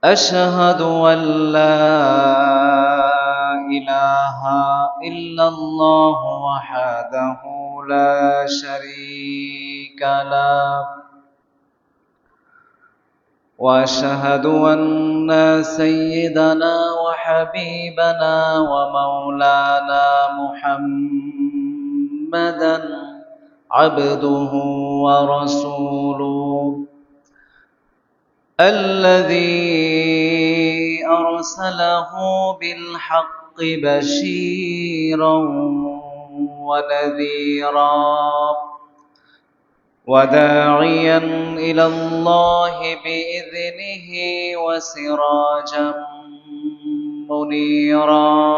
أشهد أن لا إله إلا الله وحده لا شريك له وأشهد أن سيدنا وحبيبنا ومولانا محمدا عبده ورسوله الذي أرسله بالحق بشيرا ونذيرا وداعيا إلى الله بإذنه وسراجا منيرا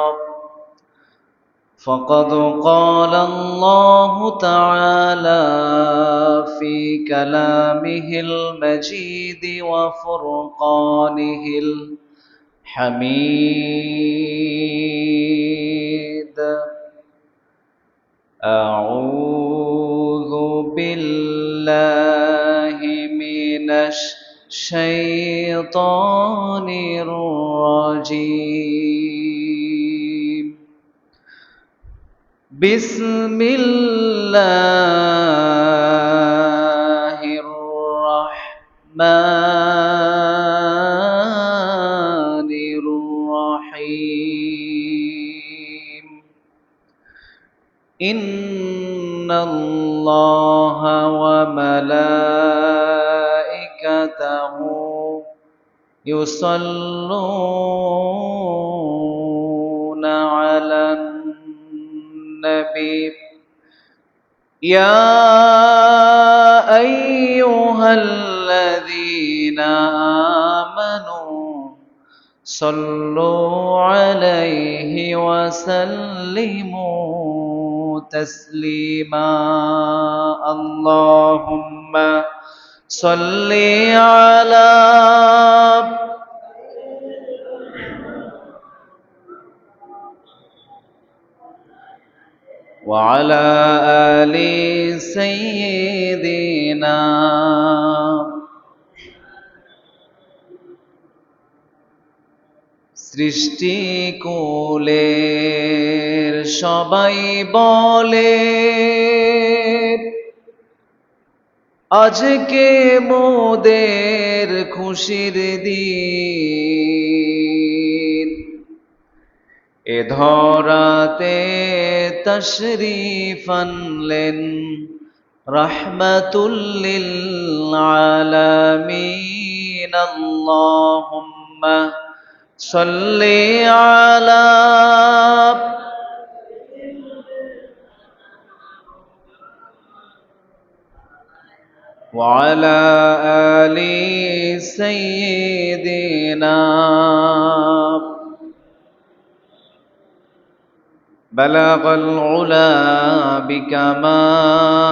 فقد قال الله تعالى في كلامه المجيد وفرقانه الحميد أعوذ بالله من الشيطان الرجيم بسم الله الرحمن الرحيم إن الله وملائكته يصلون على النبي يا أيها الذين آمنوا صلوا عليه وسلموا تسليما اللهم صل على وعلى آل سيدنا সৃষ্টিকুলের সবাই বলে আজকে মোদের খুশির দিন এ ধরাতে তশরিফ আনলেন রাহমাতুল লিল আলামিন আল্লাহুম্মা সাল্লি আলা وعلى آل سيدنا بلغ العلا بكماله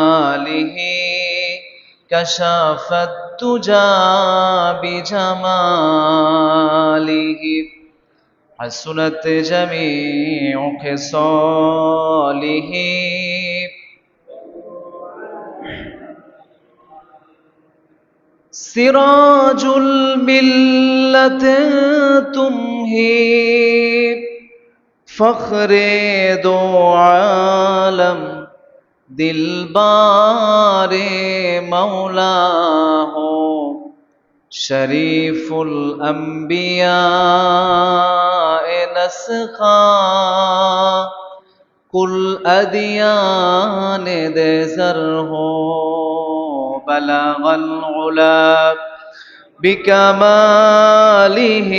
كشف الدجى بجماله حسنت جميع خصاله سراج الملة تمهي فخر دو عالم دلبار مولاه شريف الأنبياء نسخا كل أديان دزره بلغ العلا بكماله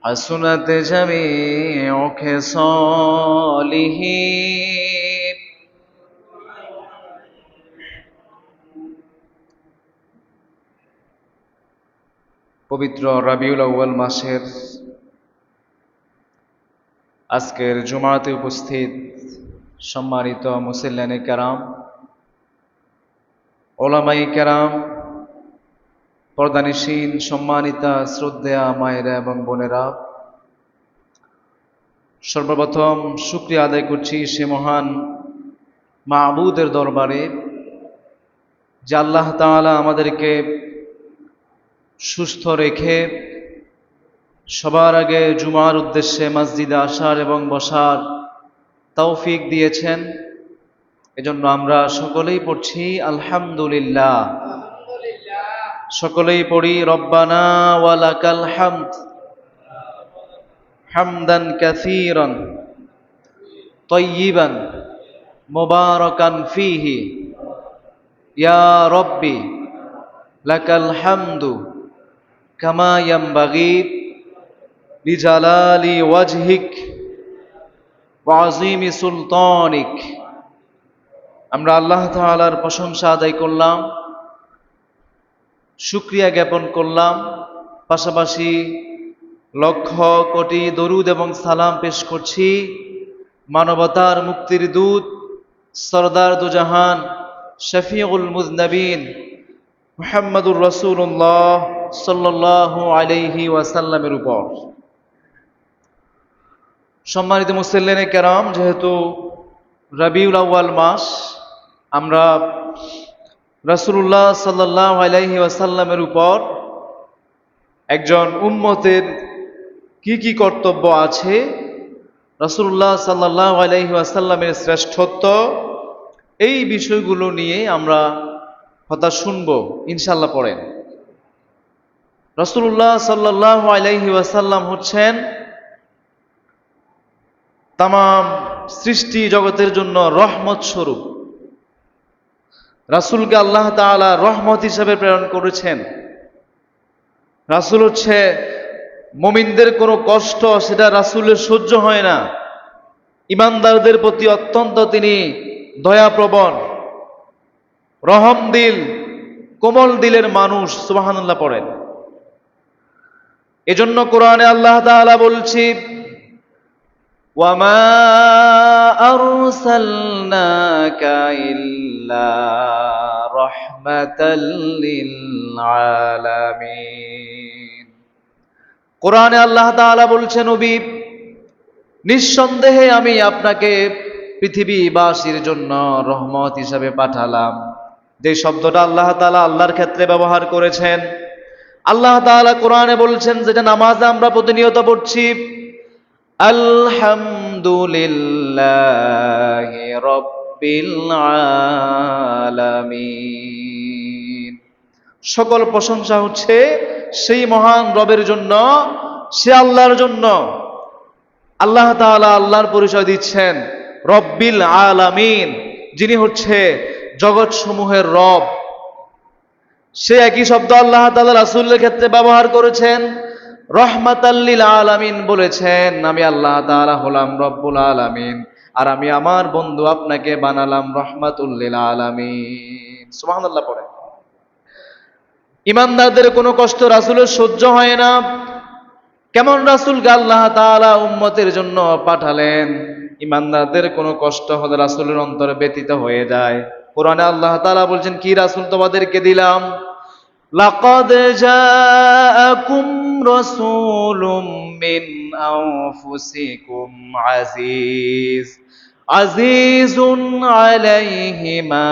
حسنت جميع خصاله পবিত্র রাবিউল আউয়াল মাসের আজকের জুমাতে উপস্থিত সম্মানিত মুসল্লিয়ানে কেরাম, ওলামায়ে কেরাম, পর্দানিশীন সম্মানিতা শ্রদ্ধেয়া মায়েরা এবং বোনেরা, সর্বপ্রথম শুকরিয়া আদায় করছি সে মহান মাবুদের দরবারে যে আল্লাহ তাআলা আমাদেরকে সুস্থ রেখে সবার আগে জুমার উদ্দেশ্যে মসজিদে আসার এবং বসার তৌফিক দিয়েছেন। এজন্য আমরা সকলেই পড়ছি আলহামদুলিল্লাহ। সকলেই পড়ি রব্বানা ওয়া লাকাল হামদ হামদান কাসীরান তাইয়িবান মুবারাকান ফীহি ইয়া রব্বি লাকাল হামদু কামা ইয়ানবাগি লিজালালি ওয়াজহিক ওয়া আযীমি সুলতানিক। আমরা আল্লাহ তাআলার প্রশংসা আদায় করলাম, শুকরিয়া জ্ঞাপন করলাম, পাশাপাশি লক্ষ কোটি দরুদ এবং সালাম পেশ করছি মানবতার মুক্তির দূত সরদার দুজাহান শফিউল মুজনবিন মুহাম্মদুর রাসূলুল্লাহ সাল্লাল্লাহু আলাইহি ওয়াসাল্লামের উপর। সম্মানিত মুসল্লিনে কেরাম, যেহেতু রবিউল আউয়াল মাস, আমরা রাসূলুল্লাহ সাল্লাল্লাহু আলাইহি ওয়াসাল্লামের উপর একজন উম্মতের কি কর্তব্য আছে, রাসূলুল্লাহ সাল্লাল্লাহু আলাইহি ওয়াসাল্লামের শ্রেষ্ঠত্ব, এই বিষয়গুলো নিয়ে আমরা কথা শুনব ইনশাআল্লাহ। পড়েন। রাসূলুল্লাহ সাল্লাল্লাহু আলাইহি ওয়াসাল্লাম হচ্ছেন তামাম সৃষ্টি জগতের জন্য রহমত স্বরূপ। রাসূলকে আল্লাহ তাআলা রহমত হিসেবে প্রেরণ করেছেন। রাসূল হচ্ছে মুমিনদের কোনো কষ্ট সেটা রাসূলের সহ্য হয় না। ঈমানদারদের প্রতি অত্যন্ত তিনি দয়াপ্রবণ, রহম দিল, কোমল দিলের মানুষ। সুবহানাল্লাহ পড়েন। এজন্য কোরআনে আল্লাহ তাআলা বলছি, ওয়ামা আরসালনাকা ইল্লা রাহমাতাল লিল আলামিন। কোরআনে আল্লাহ তাআলা বলছেন, নবী, নিঃসন্দেহে আমি আপনাকে পৃথিবীবাসীর জন্য রহমত হিসাবে পাঠালাম। যে শব্দটা আল্লাহ তাআলা আল্লাহর ক্ষেত্রে ব্যবহার করেছেন, আল্লাহ তাআলা কোরআনে বলছেন, যেটা নামাজে আমরা প্রতিনিয়ত পড়ছি, আলহামদুলিল্লাহি রাব্বিল আলামিন। সকল প্রশংসা হচ্ছে সেই মহান রবের জন্য, সে আল্লাহর জন্য। আল্লাহ তাআলা আল্লাহর পরিচয় দিচ্ছেন রব্বিল আলামিন, যিনি হচ্ছে জগৎ সমূহের রব। সে একই শব্দ আল্লাহ তাআলা রাসূলের ক্ষেত্রে ব্যবহার করেছেন, রহমাতাল লিল আলামিন বলেছেন, আমি আল্লাহ তাআলা হলাম রব্বুল আলামিন, আর আমি আমার বন্ধু আপনাকে বানালাম রহমাতুল লিল আলামিন। সুবহানাল্লাহ পড়েন। ঈমানদারদের কোনো কষ্ট রাসূলের সহ্য হয় না। কেমন রাসূলকে আল্লাহ তাআলা উম্মতের জন্য পাঠালেন, ঈমানদারদের কোনো কষ্ট হলে রাসূলের অন্তরে ব্যথিত হয়ে যায়। কোরআনে আল্লাহ তাআলা বলছেন, কি রাসূল তোমাদেরকে দিলাম, লাকাদ জাআকুম রাসূলুম মিন আনফুসিকুম আজিজুন আলাইহি মা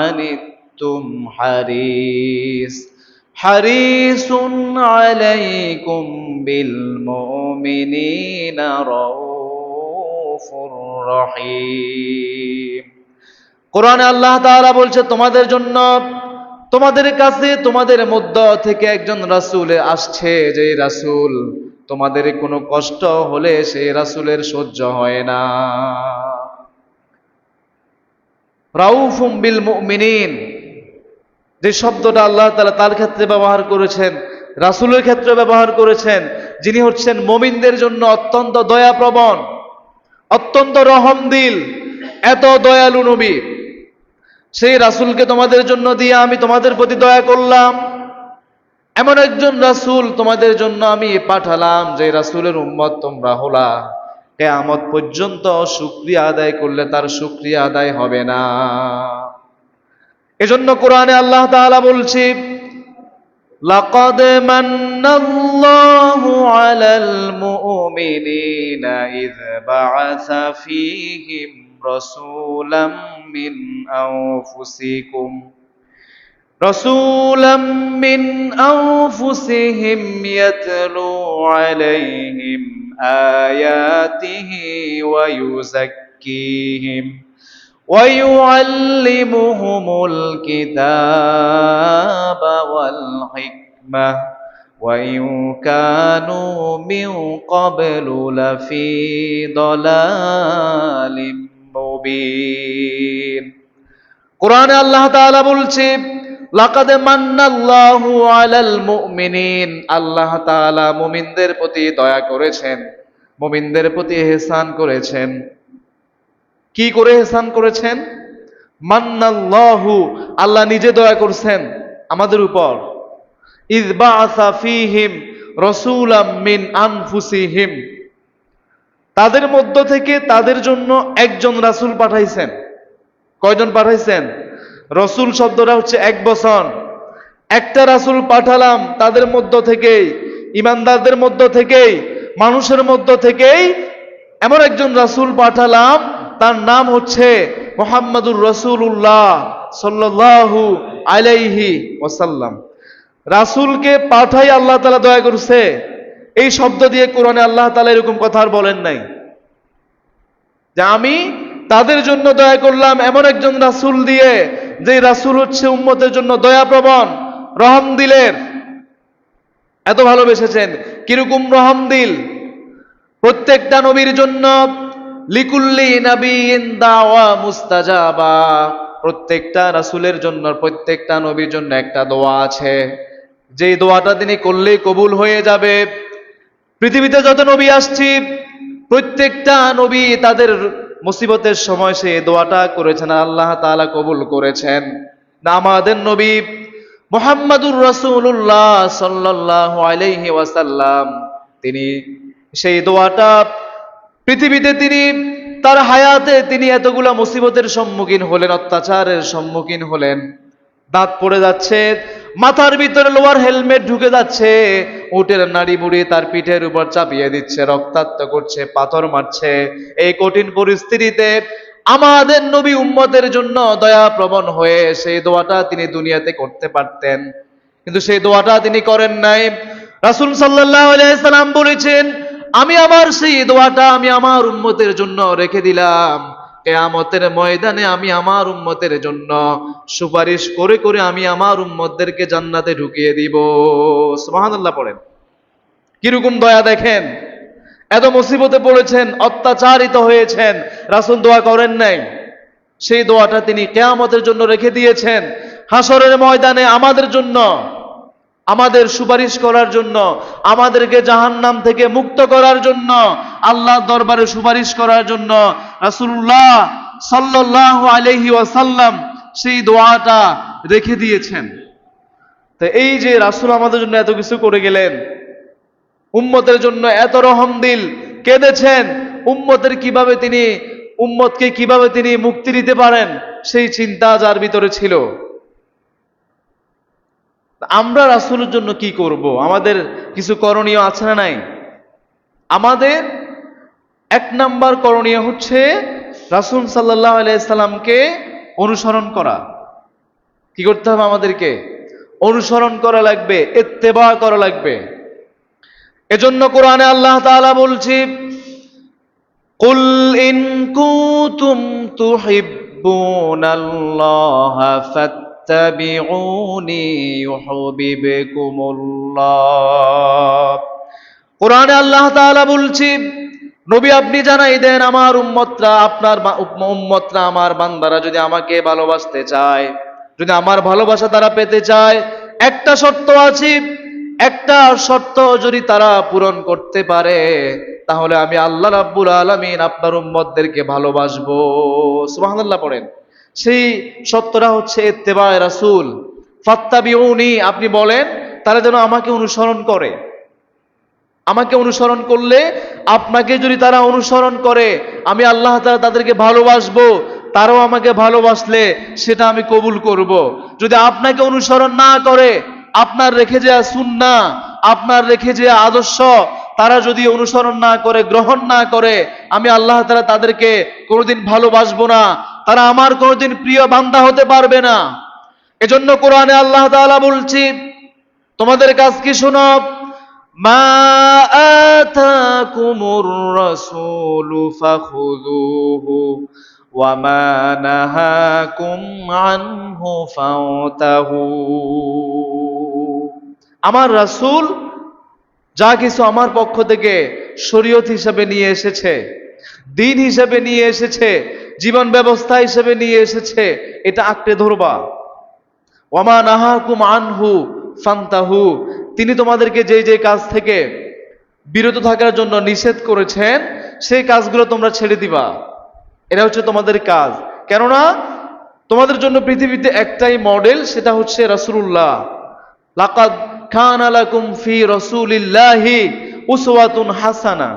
আনিতুম হারিসুন আলাইকুম বিল মুমিনিনা রাউফুর রহিম। কোরআনে আল্লাহ তাআলা বলছে, তোমাদের জন্য, তোমাদের কাছে, তোমাদের মধ্য থেকে একজন রাসূল আসছে, যে রাসূল তোমাদের কোনো কষ্ট হলে সেই রাসূলের সহ্য হয় না। রাউফুম বিল মুমিনিন, যে শব্দটা আল্লাহ তাআলা তার ক্ষেত্রে ব্যবহার করেছেন, রাসূলের ক্ষেত্রে ব্যবহার করেছেন, যিনি হচ্ছেন মুমিনদের জন্য অত্যন্ত দয়াপ্রবণ, অত্যন্ত রহমদিল, এত দয়ালু নবী। সেই রাসূলকে তোমাদের জন্য দিয়ে আমি তোমাদের প্রতি দয়া করলাম। এমন একজন রাসূল তোমাদের জন্য আমি পাঠালাম, যে রাসূলের উম্মত তোমরা হলা। কিয়ামত পর্যন্ত শুকরিয়া আদায় করলে তার শুকরিয়া আদায় হবে না। এজন্য কোরআনে আল্লাহ তাআলা বলছি, লাকাদ মান্নাল্লাহু আলাল মুমিনিনা ইয বাআসা ফীহিম রাসূলাম মিন আনফুসিকুম রাসূলাম মিন আনফুসিহিম ইয়াতলু আলাইহিম আয়াতিহি ওয়া ইউযাক্কিহিম ওয়া ইউআল্লিমুহুমুল কিতাবা ওয়াল হিকমাহ وَإِنْ كَانُوا مِنْ قَبْلُ لَفِي ضَلَالٍ مُبِينٍ কোরআনে আল্লাহ তাআলা বলছে লাকাদ মান্নাল্লাহু আলাল মুমিনিন, আল্লাহ তাআলা মুমিনদের প্রতি দয়া করেছেন, মুমিনদের প্রতি ইহসান করেছেন। কি করে ইহসান করেছেন? মান্নাল্লাহু, আল্লাহ নিজে দয়া করছেন আমাদের উপর। ইয বাআসা ফীহিম রাসূলাম মিন আনফুসিহিম, তাদের মধ্য থেকে তাদের জন্য একজন রাসূল পাঠাইছেন। কয়জন পাঠাইছেন? রাসূল শব্দটা হচ্ছে এক বচন। একটা রাসূল পাঠালাম তাদের মধ্য থেকেই, ঈমানদারদের মধ্য থেকেই, মানুষের মধ্য থেকেই এমন একজন রাসূল পাঠালাম, তার নাম হচ্ছে মুহাম্মাদুর রাসূলুল্লাহ সাল্লাল্লাহু আলাইহি ওয়াসাল্লাম। রাসূলকে পাঠাই আল্লাহ তাআলা দয়া করছে। এই শব্দ দিয়ে কোরআনে আল্লাহ তাআলা এরকম কথা আর বলেন নাই যে আমি তাদের জন্য দয়া করলাম এমন একজন রাসূল দিয়ে, যে রাসূল হচ্ছে উম্মতের জন্য দয়াপ্রবণ, রহম দিলের। এত ভালোবেসেছেন, কিরকম রহম দিল? প্রত্যেকটা নবীর জন্য লিকুল্লি নাবিয়িন দাওয়া মুস্তাজাবা, প্রত্যেকটা রাসূলের জন্য, প্রত্যেকটা নবীর জন্য একটা দোয়া আছে, যেই দোয়াটা তিনি করলেই কবুল হয়ে যাবে। পৃথিবীতে যত নবী আসছি প্রত্যেকটা নবী তাদের মুসিবতের সময় সে দোয়াটা করেছেন, আল্লাহ তাআলা কবুল করেছেন। না আমাদের নবী মুহাম্মাদুর রাসূলুল্লাহ সাল্লাল্লাহু আলাইহি ওয়াসাল্লাম, তিনি সেই দোয়াটা পৃথিবীতে তিনি তার হায়াতে তিনি এতগুলা মুসিবতের সম্মুখীন হলেন, অত্যাচারের সম্মুখীন হলেন। দাঁত পড়ে যাচ্ছে, মাথার ভিতরে লোহার হেলমেট ঢুকে যাচ্ছে, উটের নাড়ি বুড়ি তার পিঠের উপর চাপিয়ে দিচ্ছে, রক্তাক্ত করছে, পাথর মারছে। এই কঠিন পরিস্থিতিতে আমাদের নবী উম্মতের জন্য দয়াপ্রবণ হয়ে সেই দোয়াটা তিনি দুনিয়াতে করতে পারতেন, কিন্তু সেই দোয়াটা তিনি করেন নাই। রাসূল সাল্লাল্লাহু আলাইহি সাল্লাম বলেছেন, আমি আমার সেই দোয়াটা আমি আমার উম্মতের জন্য রেখে দিলাম, কিয়ামতের ময়দানে আমি আমার উম্মতের জন্য সুপারিশ করে করে আমি আমার উম্মতদেরকে জান্নাতে ঢুকিয়ে দিব। সুবহানাল্লাহ পড়েন। কিরকম দয়া দেখেন! এত মুসিবতে পড়েছেন, অত্যাচারিত হয়েছেন, রাসূল দোয়া করেন নাই। সেই দোয়াটা তিনি কিয়ামতের জন্য রেখে দিয়েছেন, হাসরের ময়দানে আমাদের জন্য, আমাদের সুপারিশ করার জন্য, আমাদেরকে জাহান্নাম থেকে মুক্ত করার জন্য, আল্লাহর দরবারে সুপারিশ করার জন্য রাসূলুল্লাহ সাল্লাল্লাহু আলাইহি ওয়াসাল্লাম সেই দোয়াটা রেখে দিয়েছেন। তো এই যে রাসূল আমাদের জন্য এত কিছু করে গেলেন, উম্মতের জন্য এত রহম দিল, কেঁদেছেন, উম্মতের কিভাবে তিনি, উম্মতকে কিভাবে তিনি মুক্তি দিতে পারেন সেই চিন্তা যার ভিতরে ছিল। আমরা রাসূলের জন্য কি করব? আমাদের কিছু করণীয় আছে না নাই? আমাদের এক নাম্বার করণীয় হচ্ছে রাসূল সাল্লাল্লাহু আলাইহি সাল্লামকে অনুসরণ করা। কি করতে হবে? আমাদেরকে অনুসরণ করা লাগবে, ইত্তেবা করা লাগবে। এজন্য কোরআনে আল্লাহ তাআলা বলছে, কুল ইন কুনতুম তুহিব্বুনাল্লাহা ফাত্তাবিউনি ইউহিব্বুকুমুল্লাহ। কোরআনে আল্লাহ তাআলা বলছে, নবী আপনি জানাই দেন আমার উম্মতরা, আপনার উম্মতরা, আমার বান্দারা যদি আমাকে ভালোবাসতে চায়, যদি আমার ভালোবাসা তারা পেতে চায়, একটা শর্ত আছে, একটা শর্ত যদি তারা পূরণ করতে পারে তাহলে আমি আল্লাহ রাব্বুল আলামিন আপনার উম্মতদেরকে ভালোবাসবো। সুবহানাল্লাহ পড়েন। সেই শর্তটা হচ্ছে ইত্তেবায়ে রাসূল। ফাত্তাবিউনি, আপনি বলেন তারা যেন আমাকে অনুসরণ করে। আমাকে অনুসরণ করলে, আপনাকে যদি তারা অনুসরণ করে, আমি আল্লাহ তাআলা তাদেরকে ভালোবাসবো, তারাও আমাকে ভালোবাসলে সেটা আমি কবুল করব। যদি আপনাকে অনুসরণ না করে, আপনার রেখে যাওয়া সুন্নাহ, আপনার রেখে যাওয়া আদর্শ তারা যদি অনুসরণ না করে, গ্রহণ না করে, আমি আল্লাহ তাআলা তাদেরকে কোনোদিন ভালোবাসবো না, তারা আমার কোনোদিন প্রিয় বান্দা হতে পারবে না। এজন্য কোরআনে আল্লাহ তাআলা বলছি, তোমাদের কাজ কি শোনো, মা আতাকুমুর রাসূলু ফাখুযুহু ওয়া মা নাহাকুম আনহু ফান্তাহু। আমার রাসূল যা কিছু আমার পক্ষ থেকে শরীয়ত হিসেবে নিয়ে এসেছে, দিন হিসেবে নিয়ে এসেছে, জীবন ব্যবস্থা হিসেবে নিয়ে এসেছে, এটা আঁকড়ে ধরবা। ওয়ামা নাহাকুম আনহু ফান্তাহু, তিনি তোমাদেরকে যে যে কাজ থেকে বিরত থাকার জন্য নিষেধ করেছেন সেই কাজগুলো তোমরা ছেড়ে দিবা। এটা হচ্ছে তোমাদের কাজ। কেননা তোমাদের জন্য পৃথিবীতে একটাই মডেল, সেটা হচ্ছে রাসূলুল্লাহ। লাকাদ কানা লাকুম ফি রাসূলিল্লাহি উসওয়াতুন হাসানা।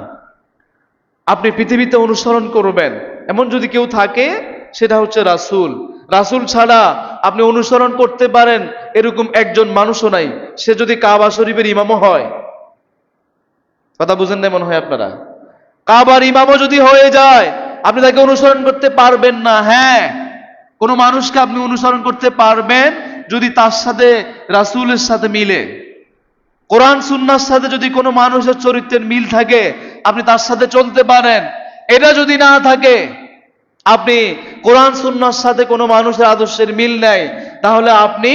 আপনি পৃথিবীতে অনুসরণ করবেন এমন যদি কেউ থাকে সেটা হচ্ছে রাসূল। রাসূল ছাড়া আপনি অনুসরণ করতে পারেন এরকম একজন মানুষও নাই, সে যদি কাবা শরীফের ইমামও হয়। কথা বুঝেন না মনে হয় আপনারা? কাবার ইমামও যদি হয়ে যায় আপনি তাকে অনুসরণ করতে পারবেন না। হ্যাঁ, কোন মানুষকে আপনি অনুসরণ করতে পারবেন যদি তার সাথে রাসূলের সাথে মিলে। কোরআন সুন্নাহর সাথে যদি কোনো মানুষের চরিত্রের মিল থাকে আপনি তার সাথে চলতে পারেন। এটা যদি না থাকে, আপনি কোরআন সুন্নাহর সাথে কোনো মানুষের আদর্শের মিল নেই, তাহলে আপনি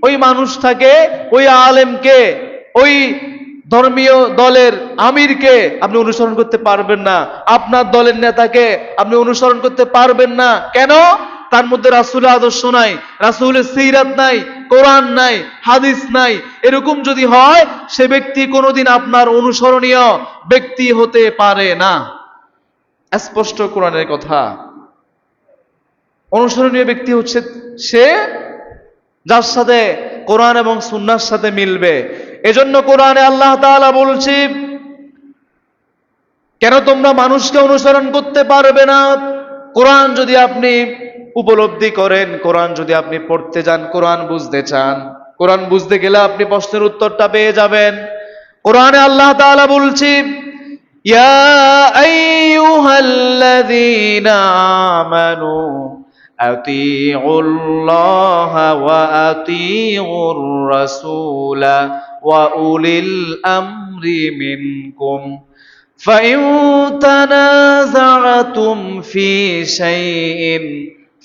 ওই মানুষটাকে, ওই আলেমকে, ওই ধর্মীয় দলের আমিরকে আপনি অনুসরণ করতে পারবেন না। আপনার দলের নেতাকে আপনি অনুসরণ করতে পারবেন না। কেন? তার মধ্যে রাসূলের আদর্শ নাই, রাসূলের সিরাত নাই, কোরআন নাই, হাদিস নাই। এরকম যদি হয় সে ব্যক্তি কোনোদিন আপনার অনুসরণীয় ব্যক্তি হতে পারে না। স্পষ্ট কোরআনের কথা। অনুসরণীয় ব্যক্তি হচ্ছে সে যার সাথে কোরআন এবং সুন্নাহর সাথে মিলবে। এজন্য কোরআনে আল্লাহ তাআলা বলছে, কেন তোমরা মানুষকে অনুসরণ করতে পারবে না? কোরআন যদি আপনি উপলব্ধি করেন, কোরআন যদি আপনি পড়তে যান, কোরআন বুঝতে চান, কোরআন বুঝতে গেলে আপনি প্রশ্নের উত্তরটা পেয়ে যাবেন। কোরআনে আল্লাহ তাআলা বলছে, ইয়া আইয়ুহাল্লাযীনা আমানু আতিউল্লাহা ওয়া আতিউর রাসূলা ওয়া উলিল আমরি মিনকুম فإن تنازعتم في شيء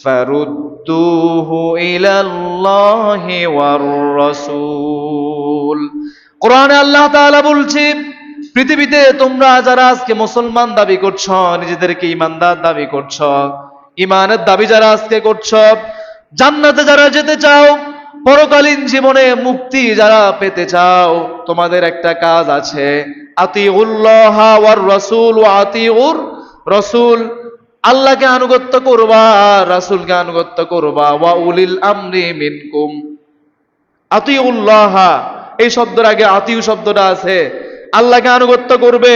فردوه إلى الله والرسول। কোরআনে আল্লাহ তাআলা বলছে, পৃথিবীতে তোমরা যারা আজকে মুসলমান দাবি করছো, নিজেদেরকে ঈমানদার দাবি করছো, ঈমানের দাবি যারা আজকে করছো, জান্নাতে যারা যেতে চাও, পরকালীন জীবনে মুক্তি যারা পেতে চাও, তোমাদের একটা কাজ আছে, আতিউল্লাহ ওয়ার রাসূল ওয়া আতিউর রাসূল। আল্লাহকে আনুগত্য করবা, রাসূলকে আনুগত্য করবা। ওয়া উলিল আমরি মিনকুম। আতিউল্লাহ, এই শব্দের আগে আতিউ শব্দটা আছে। আল্লাহকে আনুগত্য করবে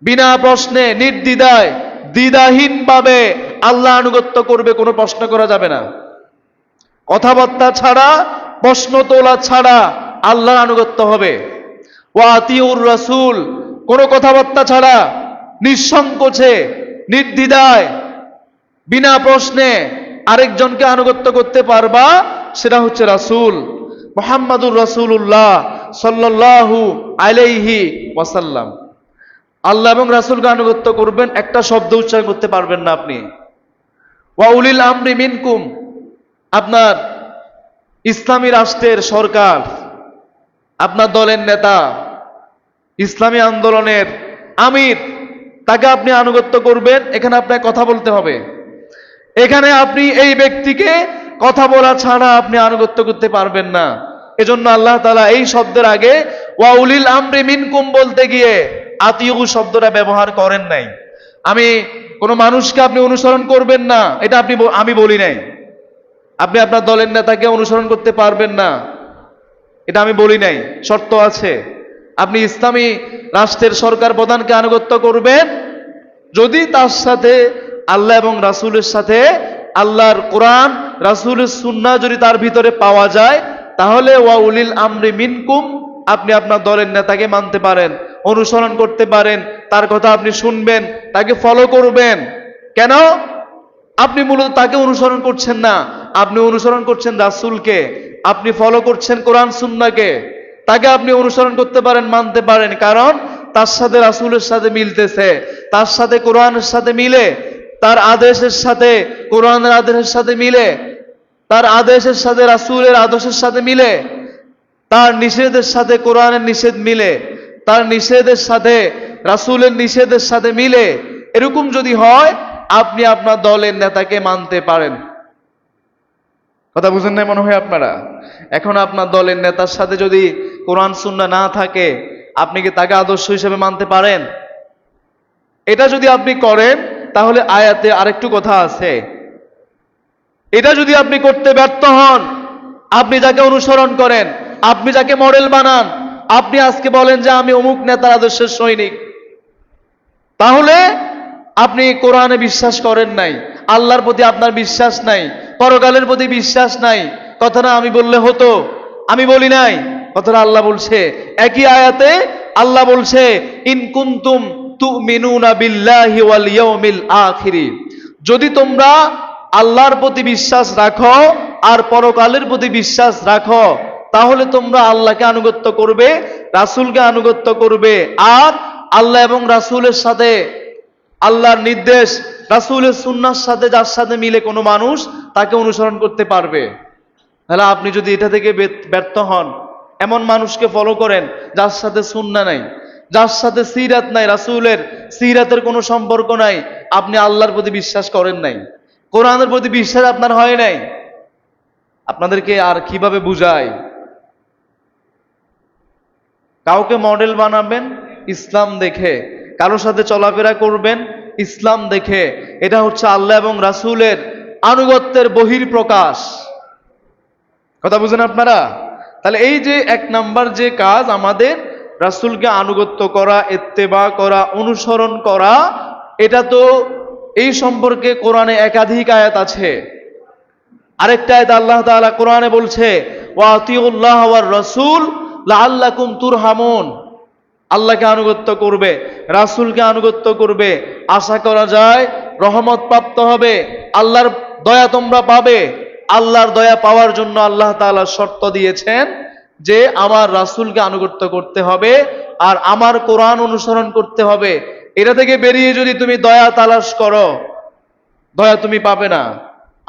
বিনা প্রশ্নে, নির্দ্বিধায়, দ্বিধাহীন ভাবে আল্লাহ আনুগত্য করবে, কোনো প্রশ্ন করা যাবে না। কথাবার্তা ছাড়া, প্রশ্ন তোলা ছাড়া আল্লাহর আনুগত্য হবে। ওয়া আতিউর রাসূল, কোনো কথাবার্তা ছাড়া নিঃসংকোচে, নির্দ্বিধায়, বিনা প্রশ্নে আরেকজনকে আনুগত্য করতে পারবা, সেটা হচ্ছে রাসূল মুহাম্মাদুর রাসূলুল্লাহ সাল্লাল্লাহু আলাইহি ওয়াসাল্লাম। আল্লাহ এবং রাসূলকে আনুগত্য করবেন, একটা শব্দ উচ্চারণ করতে পারবেন না আপনি। ওয়া উলিল আমরি মিনকুম, আপনার ইসলামী রাষ্ট্রের সরকার, আপনার দলের নেতা, ইসলামী আন্দোলনের আমির, তাকে আপনি আনুগত্য করবেন। এখানে আপনাকে কথা বলতে হবে। এখানে আপনি এই ব্যক্তিকে কথা বলা ছাড়া আপনি আনুগত্য করতে পারবেন না। এজন্য আল্লাহ তাআলা এই শব্দের আগে ওয়া উলিল আমরি মিনকুম বলতে গিয়ে আতিউ শব্দটা ব্যবহার করেন নাই। আমি কোনো মানুষকে আপনি অনুসরণ করবেন না, এটা আমি বলি নাই। আপনি আপনার দলের নেতাকে অনুসরণ করতে পারবেন না, এটা আমি বলি নাই। শর্ত আছে, আপনি ইসলামী রাষ্ট্রের সরকার প্রধানকে আনুগত্য করবেন যদি তার সাথে আল্লাহ এবং রাসূলের সাথে, আল্লাহর কোরআন, রাসূলের সুন্নাহ যদি তার ভিতরে পাওয়া যায়, তাহলে ওয়া উলিল আমরি মিনকুম, আপনি আপনার দলের নেতাকে মানতে পারেন, অনুসরণ করতে পারেন, তার কথা আপনি শুনবেন, তাকে ফলো করবেন। কেন? আপনি মূলত তাকে অনুসরণ করছেন না, আপনি অনুসরণ করছেন রাসূলকে, আপনি ফলো করছেন কোরআন সুন্নাহকে। তাকে আপনি অনুসরণ করতে পারেন, মানতে পারেন, কারণ তার সাথে রাসূলের সাথে মিলতেছে, তার সাথে কোরআনের সাথে মিলে, তার আদেশের সাথে কোরআনের আদেশের সাথে মিলে, তার আদেশের সাথে রাসূলের আদেশের সাথে মিলে, তার নিষেধের সাথে কোরআনের নিষেধ মিলে, তার নিষেধের সাথে রাসূলের নিষেধের সাথে মিলে। এরকম যদি হয়, আপনি আপনার দলের নেতাকে মানতে পারেন। কথা বুঝেন নাই মনে হয় আপনারা? এখন আপনার দলের নেতার সাথে যদি কোরআন সুন্নাহ না থাকে, আপনি কি তাকে আদর্শ হিসেবে মানতে পারেন? এটা যদি আপনি করেন, তাহলে আয়াতে আরেকটু কথা আছে। এটা যদি আপনি করতে ব্যর্থ হন, আপনি যাকে অনুসরণ করেন, আপনি যাকে মডেল বানান, আপনি আজকে বলেন যে আমি অমুক নেতার আদর্শের সৈনিক, তাহলে আপনি কোরআনে বিশ্বাস করেন নাই, আল্লাহর প্রতি আপনার বিশ্বাস নাই, পরকালের প্রতি বিশ্বাস নাই। কথাটা আমি বললে হতো, আমি বলি নাই, কথাটা আল্লাহ বলছে। একই আয়াতে আল্লাহ বলছে, ইন কুনতুম তুমিনুনা বিল্লাহি ওয়াল ইয়াউমিল আখির, যদি তোমরা আল্লাহর প্রতি বিশ্বাস রাখো আর পরকালের প্রতি বিশ্বাস রাখো, তাহলে তোমরা আল্লাহকে আনুগত্য করবে, রাসূলকে আনুগত্য করবে। আর আল্লাহ এবং রাসূলের সাথে, আল্লাহর নির্দেশ রাসূলের সুন্নাহর সাথে যার সাথে মিলে কোনো মানুষ, তাকে অনুসরণ করতে পারবে। তাহলে আপনি যদি এটা থেকে ব্যর্থ হন, এমন মানুষকে ফলো করেন যার সাথে সুন্নাহ নাই, যার সাথে সিরাত নাই, রাসূলের সিরাতের কোনো সম্পর্ক নাই, আপনি আল্লাহর প্রতি বিশ্বাস করেন নাই, কোরআনের প্রতি বিশ্বাস আপনার হয় নাই। আপনাদেরকে আর কিভাবে বুঝাই? কাউকে মডেল বানাবেন ইসলাম দেখে, কারোর সাথে চলাফেরা করবেন ইসলাম দেখে, এটা হচ্ছে আল্লাহ এবং রাসূলের আনুগত্যের বহিঃপ্রকাশ। কথা বুঝেন আপনারা? তাহলে এই যে এক নাম্বার যে কাজ আমাদের, রাসূলকে আনুগত্য করা, ইত্তেবা করা, অনুসরণ করা, এটা তো এই সম্পর্কে কোরআনে একাধিক আয়াত আছে। আরেকটা আয়াত আল্লাহ তাআলা কোরআনে বলছে, ওয়া আতিউল্লাহ ওয়ার রাসূল লাআল্লাকুম তুরহামুন, আল্লাহকে আনুগত্য করবে, রাসূলকে আনুগত্য করবে, আশা করা যায় রহমত প্রাপ্ত হবে, আল্লাহর দয়া তোমরা পাবে। আল্লাহর দয়া পাওয়ার জন্য আল্লাহ তাআলা শর্ত দিয়েছেন যে আমার রাসূলকে আনুগত্য করতে হবে আর আমার কোরআন অনুসরণ করতে হবে। এটা থেকে বেরিয়ে যদি তুমি দয়া তালাশ করো, দয়া তুমি পাবে না।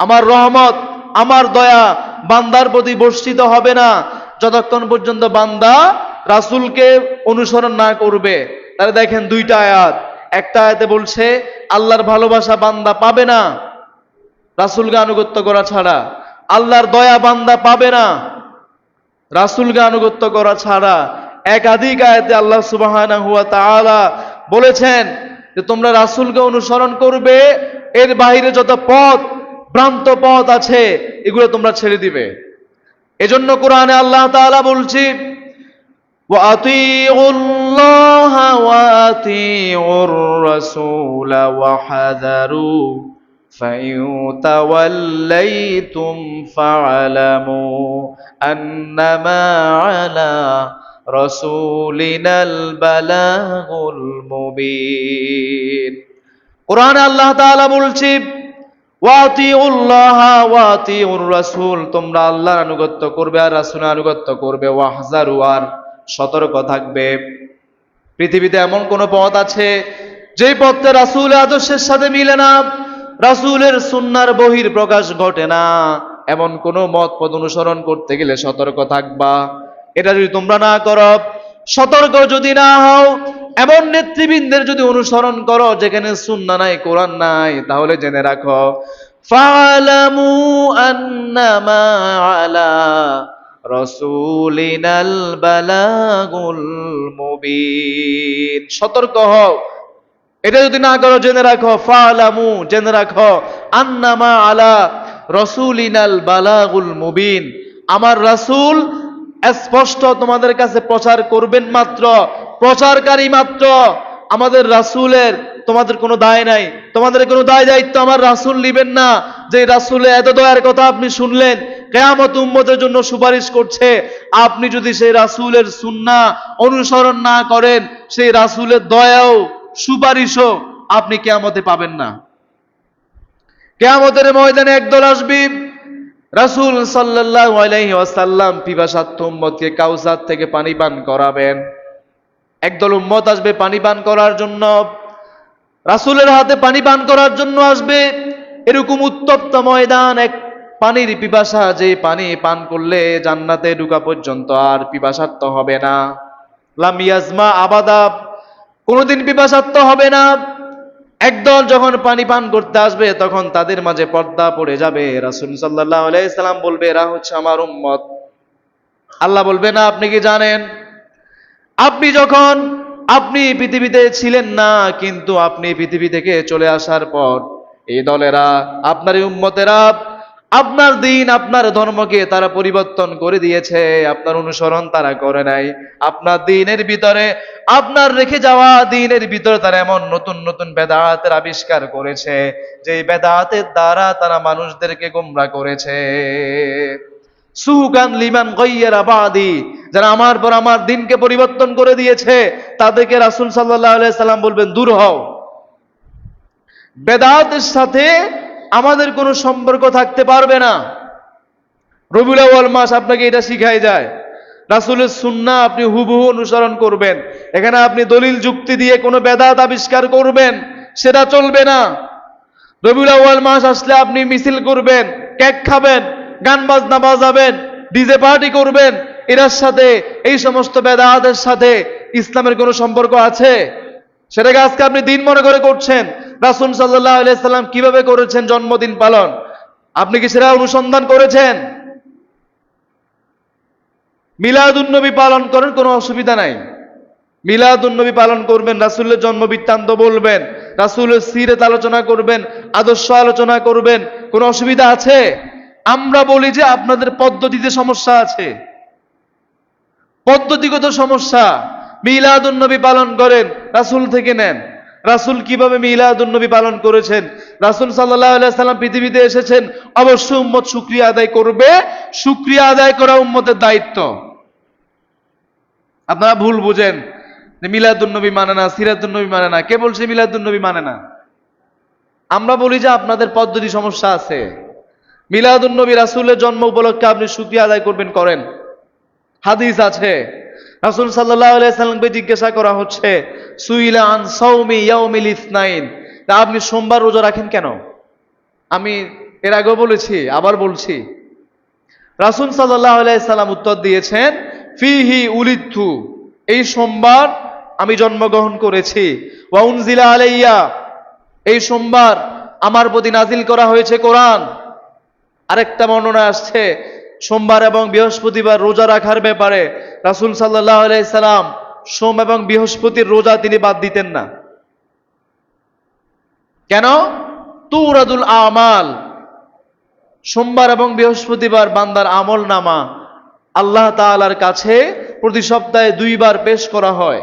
আমার রহমত, আমার দয়া বান্দার প্রতি বর্ষিত হবে না যতক্ষণ পর্যন্ত বান্দা রাসূলকে অনুসরণ না করবে। তাহলে দেখেন দুইটা আয়াত, একটা আয়াতে বলছে আল্লাহর ভালোবাসা বান্দা পাবে না রাসূলকে আনুগত্য করা ছাড়া, আল্লাহর দয়া বান্দা পাবে না রাসূলকে আনুগত্য করা ছাড়া। একাধিক আয়াতে আল্লাহ সুবহানাহু ওয়া তাআলা বলেছেন যে তোমরা রাসূলকে অনুসরণ করবে, এর বাইরে যত পথ, ভ্রান্ত পথ আছে, এগুলো তোমরা ছেড়ে দিবে। এজন্য কোরআনে আল্লাহ তাআলা বলছি, ওয়া আতিউল্লাহা ওয়া আতিউর রাসূলা ওয়া হাযারু ফাইন তাওয়াল্লাইতুম ফা'লামু আন্নামা আলা রাসূলিনাল বালাগুল মুবিন। কোরআনে আল্লাহ তাআলা বলছি, ওয়া আতিউল্লাহা ওয়া আতিউর রাসূল, তোমরা আল্লাহর আনুগত্য করবে আর রাসূলের আনুগত্য করবে, ওয়াহযারু, আর সতর্ক থাকবে। পৃথিবীতে এমন কোন পথ আছে যেই পথটা রাসূলের আদর্শের সাথে মিলে না, রাসূলের সুন্নাহর বহির প্রকাশ ঘটে না, এমন কোন মত পথ অনুসরণ করতে গেলে সতর্ক থাকবা। এটা যদি তোমরা না করো, সতর্ক যদি না হও, এমন নেতৃবৃন্দের যদি অনুসরণ করো যেখানে সুন্নাহ নাই, কোরআন নাই, তাহলে জেনে রাখো, ফা'লামু আন্নামা আলা রাসূলিনাল বালাগুল মুবিন। সতর্ক হও, এটা যদি না করো জেনে রাখো, ফা'লামু, জেনে রাখো, আন্নামা আলা রাসূলিনাল বালাগুল মুবিন, আমার রাসূল স্পষ্ট তোমাদের কাছে প্রচার করবেন মাত্র, প্রচারকারী মাত্র। আমাদের রাসূলের তোমাদের কোনো দায় নাই, তোমাদের কোনো দায় দায়িত্ব আমার রাসূল নেবেন না। যে রাসূলের এত দয়ার কথা আপনি শুনলেন, কিয়ামত উম্মতের জন্য সুপারিশ করছে, আপনি যদি সেই রাসূলের সুন্নাহ অনুসরণ না করেন, সেই রাসূলের দয়াও সুপারিশও আপনি কিয়ামতে পাবেন না। কিয়ামতের ময়দানে একদল আসবে, রাসূল সাল্লাল্লাহু আলাইহি ওয়াসাল্লাম পিপাসার্ত উম্মতকে কাউসার থেকে পানি পান করাবেন। একদল উম্মত আসবে পানি পান করার জন্য, রাসূলের হাতে পানি পান করার জন্য আসবে। এরকম উত্তপ্ত ময়দান, এক পানির পিপাসা, যে পানি পান করলে জান্নাতে ঢোকা পর্যন্ত আর পিপাসার্ত হবে না। লাম ইয়াজমা আবাদা, কোনোদিন পিপাসার্ত হবে না। একদল যখন পানি পান করতে আসবে তখন তাদের মাঝে পর্দা পড়ে যাবে। রাসূল সাল্লাল্লাহু আলাইহি সাল্লাম বলবে, এরা হচ্ছে আমার উম্মত। আল্লাহ বলবে, না, আপনি কি জানেন, আপনি পৃথিবীতে ছিলেন না, কিন্তু আপনি পৃথিবী থেকে চলে আসার পর এই দলেরা, আপনার এই উম্মতেরা, আপনার দিন, আপনার ধর্মকে তারা পরিবর্তন করে দিয়েছে, আপনার অনুসরণ তারা করে নাই। আপনার দিনের ভিতরে, আপনার রেখে যাওয়া দিনের ভিতরে তারা এমন নতুন নতুন বেদাতের আবিষ্কার করেছে, যে বেদাতের দ্বারা তারা মানুষদেরকে গোমরাহ করেছে। সুহুকান লিমান গায়্যারা বাদি, যারা আমার পর আমার দিনকে পরিবর্তন করে দিয়েছে, তাদেরকে রাসূল সাল্লাল্লাহু আলাইহি সাল্লাম বলবেন, দূর হও। বেদাতের সাথে আমাদের কোনো সম্পর্ক থাকতে পারবে না। রবিউল আউয়াল মাস আপনাকে এটা শিখাই যায়, রাসূলের সুন্নাহ আপনি হুবহু অনুসরণ করবেন। এখানে আপনি দলিল যুক্তি দিয়ে কোনো বেদাত আবিষ্কার করবেন, সেটা চলবে না। রবিউল আউয়াল মাস আসলে আপনি মিছিল করবেন, কেক খাবেন, গান বাজনা বাজাবেন, ডিজে পার্টি করবেন, এর সাথে, এই সমস্ত বেদাতের সাথে ইসলামের কোনো সম্পর্ক আছে? সেটাকে আজকে আপনি দিন মনে করে করছেন। রাসূল সাল্লাল্লাহু আলাইহি সাল্লাম কিভাবে করেছেন জন্মদিন পালন, আপনি কি সেটা অনুসন্ধান করেছেন? মিলাদুন নবী পালন করেন, কোনো অসুবিধা নাই। মিলাদুন নবী পালন করবেন, রাসূলের জন্ম বৃত্তান্ত বলবেন, রাসূলের সিরাত আলোচনা করবেন, আদর্শ আলোচনা করবেন, কোনো অসুবিধা আছে? আমরা বলি যে আপনাদের পদ্ধতিতে সমস্যা আছে, পদ্ধতিগত সমস্যা। মিলাদুন নবী পালন করেন, রাসূল থেকে নেন। রাসূল কিভাবে মিলাদুন নবী পালন করেছেন? রাসূল সাল্লাল্লাহু আলাইহি সাল্লাম পৃথিবীতে এসেছেন, অবশ্যই উম্মত শুকরিয়া আদায় করবে, শুকরিয়া আদায় করা উম্মতের দায়িত্ব। আপনারা ভুল বুঝেন যে মিলাদুন নবী মানে না, সিরাতুন নবী মানে না। কে বলছে মিলাদুন নবী মানে না? আমরা বলি যে আপনাদের পদ্ধতি সমস্যা আছে। মিলাদুন নবী, রাসূলের জন্ম উপলক্ষে আপনি শুকরিয়া আদায় করবেন, করেন। হাদিস আছে, রাসূল সাল্লাল্লাহু আলাইহি সাল্লামকে জিজ্ঞাসা করা হচ্ছে, সুইলা আন সাওমি ইয়াউমিল ইসনাইন, তা আপনি সোমবার রোজা রাখেন কেন? আমি এর আগেও বলেছি, আবার বলছি। রাসূল সাল্লাল্লাহু আলাইহি সাল্লাম উত্তর দিয়েছেন, ফিহি উলিদতু, এই সোমবার আমি জন্মগ্রহণ করেছি। ওয়া উনজিলা আলাইয়া, এই সোমবার আমার প্রতি নাজিল করা হয়েছে কোরআন। আরেকটা বর্ণনা আসছে সোমবার এবং বৃহস্পতিবার রোজা রাখার ব্যাপারে, রাসূল সাল্লাল্লাহু আলাইহি সাল্লাম সোম এবং বৃহস্পতির রোজা তিনি বাদ দিতেন না। কেন? তুরাদুল আমাল, সোমবার এবং বৃহস্পতিবার বান্দার আমল নামা আল্লাহ তাআলার কাছে প্রতি সপ্তাহে 2 বার পেশ করা হয়।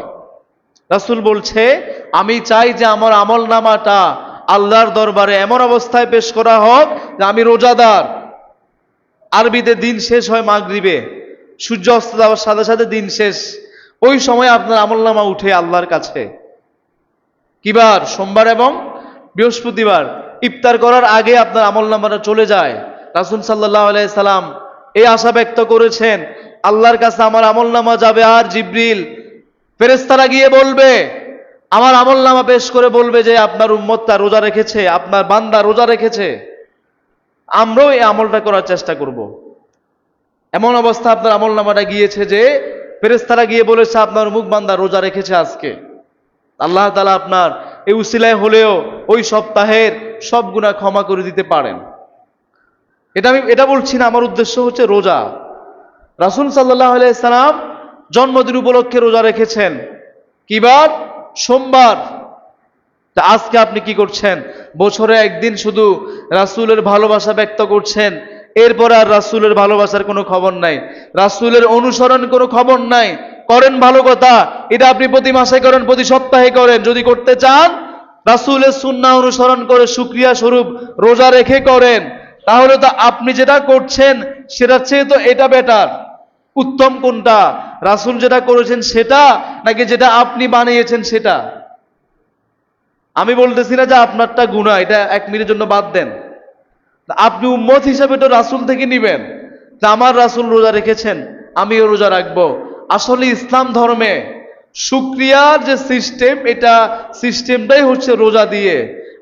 রাসূল বলছে, আমি চাই যে আমার আমল নামাটা আল্লাহর দরবারে এমন অবস্থায় পেশ করা হোক যে আমি রোজাদার। আরবিতে দিন শেষ হয় মাগরিবে, সূর্য অস্ত যাওয়ার সাথে সাথে দিন শেষ। ওই সময় আপনার আমলনামা উঠে আল্লাহর কাছে। কিবার? সোমবার এবং বৃহস্পতিবার ইফতার করার আগে আপনার আমলনামাটা চলে যায়। রাসূল সাল্লাল্লাহু আলাইহি সাল্লাম এই আশা ব্যক্ত করেছেন, আল্লাহর কাছে আমার আমলনামা যাবে, আর জিবরিল ফেরেশতারা গিয়ে বলবে, আমার আমলনামা পেশ করে বলবে যে আপনার উম্মতটা রোজা রেখেছে, আপনার বান্দা রোজা রেখেছে। আমরাও এই আমলটা করার চেষ্টা করব। এমন অবস্থা আপনার আমলনামাটা গিয়েছে যে ফেরেশতারা গিয়ে বলেছে আপনার অমুক বান্দা রোজা রেখেছে আজকে। আল্লাহ তাআলা আপনার এই উসিলায় হলেও ওই সপ্তাহের সব গুনাহ ক্ষমা করে দিতে পারেন। আমি এটা বলছি না, আমার উদ্দেশ্য হচ্ছে রোজা। রাসূল সাল্লাল্লাহু আলাইহি সাল্লাম জন্মদিন উপলক্ষে রোজা রেখেছেন। কিবার? সোমবার। তা আজকে আপনি কি করছেন? বছরে একদিন শুধু রাসূলের ভালোবাসা ব্যক্ত করছেন, এরপরে আর রাসূলের ভালোবাসার কোনো খবর নাই, রাসূলের অনুসরণ কোনো খবর নাই। করেন ভালো কথা, এটা আপনি প্রতি মাসে করেন, প্রতি সপ্তাহে করেন। যদি করতে চান রাসূলের সুন্নাহ অনুসরণ করে শুকরিয়া স্বরূপ রোজা রেখে করেন, তাহলে তো আপনি যেটা করছেন সেটার চেয়ে তো এটা বেটার। উত্তম কোনটা? রাসূল যেটা করেছেন সেটা, নাকি যেটা আপনি বানিয়েছেন সেটা? আমি বলতেছি না যে আপনারটা গুনাহ, এটা 1 মিনিটের জন্য বাদ দেন। আপনি উম্মত হিসাবে তো রাসূল থেকে নিবেন, তা আমার রাসূল রোজা রেখেছেন আমিও রোজা রাখবো। আসলে ইসলাম ধর্মে শুকরিয়ার যে সিস্টেম, এটা সিস্টেমটাই হচ্ছে রোজা দিয়ে।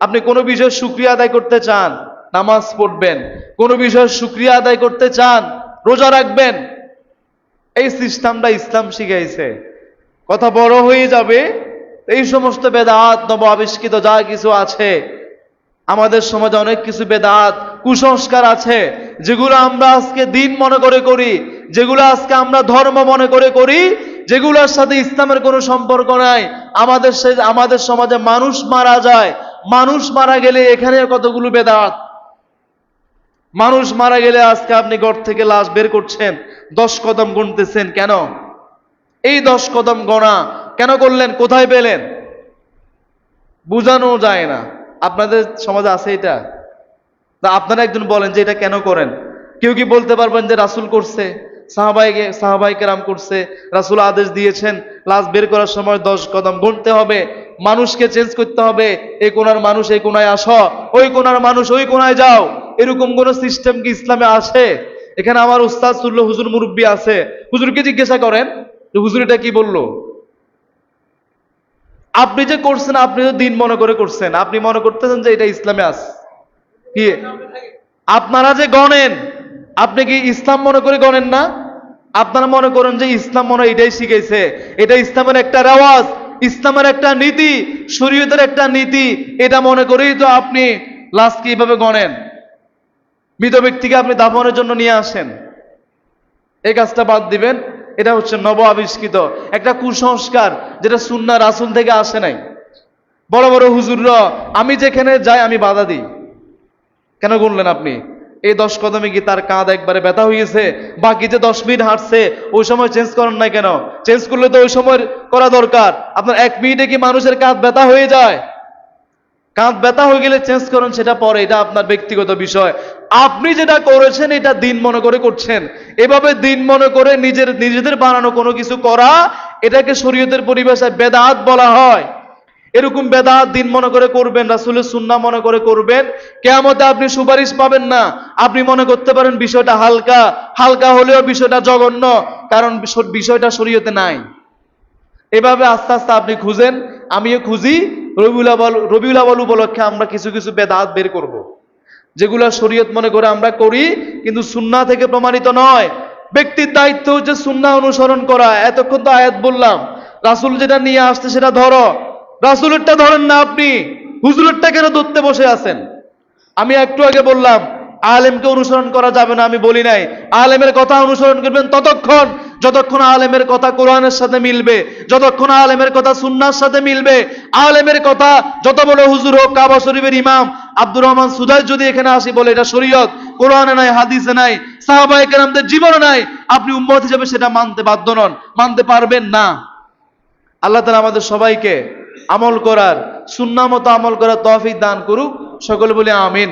আপনি কোনো বিষয়ে শুকরিয়া আদায় করতে চান, নামাজ পড়বেন। কোনো বিষয়ে শুকরিয়া আদায় করতে চান, রোজা রাখবেন। এই সিস্টেমটা ইসলাম শিখাইছে। কথা বড় হয়ে যাবে। এই সমস্ত বেদাত নব আবিষ্কৃত যা কিছু আছে, আমাদের সমাজে অনেক কিছু বেদাত কুসংস্কার আছে, যেগুলো আমরা আজকে দিন মনে করে করি, যেগুলো আজকে আমরা ধর্ম মনে করে করি, যেগুলোর সাথে ইসলামের কোনো সম্পর্ক নাই। আমাদের সমাজে মানুষ মারা যায়, মানুষ মারা গেলে এখানে কতগুলো বেদাত। মানুষ মারা গেলে আজকে আপনি ঘর থেকে লাশ বের করছেন, 10 কদম গুনতেছেন কেন? এই 10 কদম গণা কেন করলেন? কোথায় পেলেন? বুঝানো যায় না। আপনাদের সমাজে আছে এটা? তা আপনারা একজন বলেন যে এটা কেন করেন? কেউ কি বলতে পারবেন যে রাসূল করছে, সাহাবায়ে কেরাম করছে, রাসূল আদেশ দিয়েছেন লাশ বের করার সময় 10 কদম গুনতে হবে, মানুষকে চেঞ্জ করতে হবে, এই কোণার মানুষ এই কোণায় আসো, ওই কোণার মানুষ ওই কোণায় যাও, এরকম কোন সিস্টেম কি ইসলামে আছে? এখানে আমার উস্তাদ সুল্ল হুজুর মুরব্বী আছে, হুজুরকে জিজ্ঞাসা করেন যে হুজুর এটা কি বললো। আপনি যে করছেন, আপনি তো দিন মনে করে করছেন, আপনি মনে করতেছেন যে এটা ইসলামে আছে কি? আপনারা যে গণেন, আপনি কি ইসলাম মনে করে গণেন না? আপনারা মনে করেন যে ইসলাম মনে হয় এটাই শিখাইছে, এটা ইসলামের একটা রেওয়াজ, ইসলামের একটা নীতি, শরীয়তের একটা নীতি, এটা মনে করেই তো আপনি লাশকে এইভাবে গণেন, মৃত ব্যক্তিকে আপনি দাফনের জন্য নিয়ে আসেন। এই কাজটা বাদ দিবেন। এটা হচ্ছে নব আবিষ্কৃত একটা কুসংস্কার, যেটা সুন্নাহ রাসূল থেকে আসে নাই। বড় বড় হুজুররা, আমি যেখানে যাই আমি বাধা দিই। কেন গুনলেন আপনি? এই 10 কদমে কি তার কাঁধ একবারে ব্যথা হয়েছে? বাকি যে 10 মিনিট হাঁটছে ওই সময় চেঞ্জ করেন নাই কেন? চেঞ্জ করলে তো ওই সময় করা দরকার। আপনার 1 মিনিটে কি মানুষের কাঁধ ব্যথা হয়ে যায়? কাঁধ ব্যথা হয়ে গেলে চেঞ্জ করেন, সেটা পরে, এটা আপনার ব্যক্তিগত বিষয়। আপনি যেটা করেছেন এটা দিন মনে করে করছেন। এভাবে দিন মনে করে নিজেদের বানানো কোনো কিছু করা, এটাকে শরীয়তের পরিভাষায় বেদাত বলা হয়। এরকম বেদাত দিন মনে করে করবেন, রাসূলের সুন্নাহ মনে করে করবেন, কিয়ামতে আপনি সুপারিশ পাবেন না। আপনি মনে করতে পারেন বিষয়টা হালকা, হালকা হলেও বিষয়টা জঘন্য, কারণ বিষয়টা শরীয়তে নাই। এভাবে আস্তে আস্তে আপনি খুঁজেন, আমিও খুঁজি। রবিউল আউয়াল উপলক্ষে আমরা কিছু কিছু বেদাত বের করব, যেগুলো শরীয়ত মনে করে আমরা করি, কিন্তু সুন্নাহ থেকে প্রমাণিত নয়। ব্যক্তির দায়িত্ব হচ্ছে সুন্নাহ অনুসরণ করা। এতক্ষণ তো আয়াত বললাম, রাসূল যেটা নিয়ে আসছে সেটা ধরো। রাসূলেরটা ধরেন না আপনি, হুজুরেরটা কেন ধরতে বসে আছেন? আমি একটু আগে বললাম আলেমকে অনুসরণ করা যাবে না, আমি বলি নাই। আলেমের কথা অনুসরণ করবেন ততক্ষণ যতক্ষণ আলেমের কথা কোরআনের সাথে মিলবে, যতক্ষণ আলেমের কথা সুন্নাহর সাথে মিলবে। আলেমের কথা যত বড় হুজুর হোক, কাবা শরীফের ইমাম আব্দুর রহমান সুদাই যদি এখানে আসি বলে এটা শরীয়ত, কোরআনে নাই, হাদিসে নাই, সাহাবায়ে কেরামদের জীবনে নাই, আপনি উম্মত হিসেবে সেটা মানতে বাধ্য নন, মানতে পারবেন না। আল্লাহ তাআলা আমাদের সবাইকে আমল করার, সুন্নাহ মতো আমল করার তৌফিক দান করুক। সকলে বলি আমিন।